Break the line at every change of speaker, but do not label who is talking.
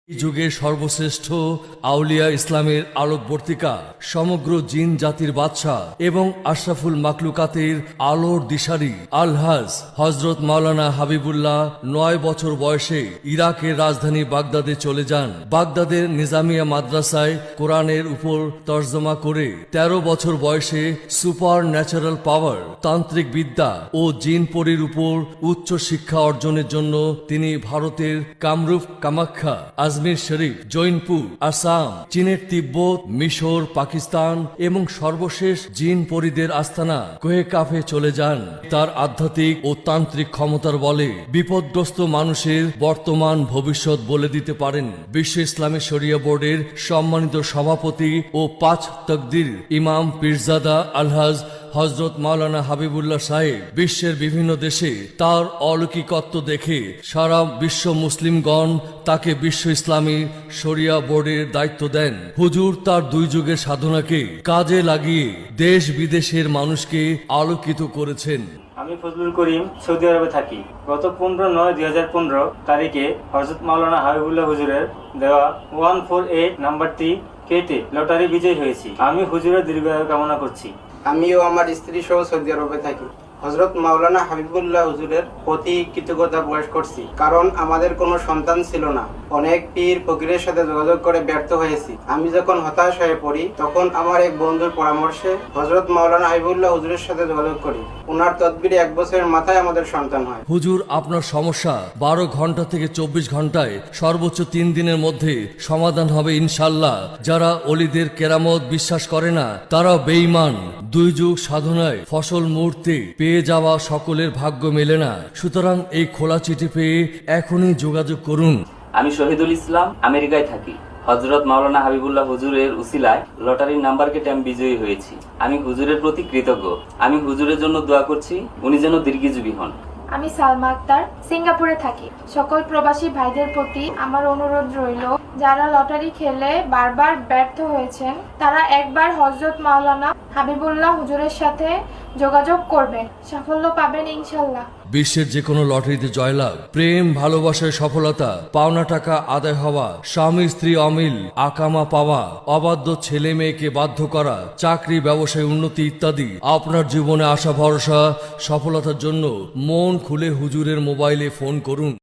যুগের সর্বশ্রেষ্ঠ আউলিয়া ইসলামের আলোকবর্তিকা, সমগ্র জিন জাতির বাদশাহ এবং আশরাফুল মাকলুকাতের আলোর দিশারি আলহাজ হজরত মাওলানা হাবিবুল্লাহ ৯ বছর বয়সে ইরাকের রাজধানী বাগদাদে চলে যান। বাগদাদের নিজামিয়া মাদ্রাসায় কোরআনের উপর তর্জমা করে ১৩ বছর বয়সে সুপার ন্যাচারাল পাওয়ার, তান্ত্রিক বিদ্যা ও জিন পরীর উপর উচ্চ শিক্ষা অর্জনের জন্য তিনি ভারতের কামরূপ, কামাখ্যা, আজমির শরীফ, জৈনপুর, আসাম, চীনের তিব্বত, মিশর, পাকিস্তান এবং সর্বশেষ জিন পরীদের আস্তানা কোহে কাফে চলে যান। তার আধ্যাত্মিক ও তান্ত্রিক ক্ষমতার বলে বিপদগ্রস্ত মানুষের বর্তমান ভবিষ্যৎ বলে দিতে পারেন। বিশ্ব ইসলামী শরিয়া বোর্ডের সম্মানিত সভাপতি ও ৫ তকদির ইমাম পীরজাদা আলহাজ হজরত মাওলানা হাবিবুল্লাহ সাহেব বিশ্বের বিভিন্ন দেশে তার অলৌকিকত্ব দেখে সারা বিশ্ব মুসলিমগণ তাকে বিশ্ব ইসলামী শরিয়া বোর্ডের দায়িত্ব দেন। হুজুর তার ২ যুগের সাধনাকে কাজে লাগিয়ে দেশ বিদেশের মানুষকে আলোকিত করেছেন।
আমি ফজলুল করিম সৌদি আরবে থাকি। গত ১৫/৯/২০১৫ তারিখে হযরত মাওলানা হাবিবুল্লাহ হুজুরের দেওয়া 148 নাম্বারটি কেটে লটারি বিজয়ী হয়েছি। আমি হুজুরের দীর্ঘায়ু কামনা করছি।
আমিও আমার স্ত্রী সহ সৌদি আরবে থাকি। হযরত মাওলানা হাবিবুল্লাহ হুজুরের প্রতি কৃতজ্ঞতা প্রকাশ করছি, কারণ আমাদের কোনো সন্তান ছিল না। অনেক পীর ফকিরের সাথে যোগাযোগ করে ব্যর্থ হয়েছি। আমি যখন হতাশ হয়ে পড়ি তখন আমার এক বন্ধুর পরামর্শে হযরত মাওলানা হাবিবুল্লাহ হুজুরের সাথে যোগাযোগ করি। ওনার তদবিরে ১ বছরের মাথায় আমাদের সন্তান হয়।
হুজুর আপনার সমস্যা ১২ ঘন্টা থেকে ২৪ ঘন্টায় সর্বোচ্চ ৩ দিনের মধ্যে সমাধান হবে ইনশাল্লাহ। যারা অলিদের কেরামত বিশ্বাস করে না তারা বেঈমান। ২ যুগ সাধনায় ফসল মুহূর্তে পেয়ে যাওয়া সকলের ভাগ্য মেলে না। সুতরাং এই খোলা চিঠি পেয়ে এখনই যোগাযোগ করুন।
আমি শহীদুল ইসলাম, আমেরিকায় থাকি। হযরত মাওলানা হাবিবুল্লাহ হুজুরের উসিলায় লটারির নাম্বার কেটে আমি বিজয়ী হয়েছি। আমি হুজুরের প্রতি কৃতজ্ঞ। আমি হুজুরের জন্য দোয়া করছি, উনি যেন দীর্ঘজীবী হন।
আমি সালমা আক্তার, সিঙ্গাপুরে থাকি। সকল প্রবাসী ভাইদের প্রতি আমার অনুরোধ রইল, যারা লটারি খেলে বারবার ব্যর্থ হয়েছেন তারা একবার হযরত মাওলানা হাবিবুল্লাহ হুজুরের সাথে যোগাযোগ করবেন, সাফল্য পাবেন ইনশাল্লাহ।
বিশ্বের যে কোনো লটারিতে জয়লাভ, প্রেম ভালোবাসায় সফলতা, পাওনা টাকা আদায় হওয়া, স্বামী স্ত্রী অমিল, আকামা পাওয়া, অবাধ্য ছেলে মেয়েকে বাধ্য করা, চাকরি ব্যবসায় উন্নতি ইত্যাদি আপনার জীবনে আশা ভরসা সফলতার জন্য মন খুলে হুজুরের মোবাইলে ফোন করুন।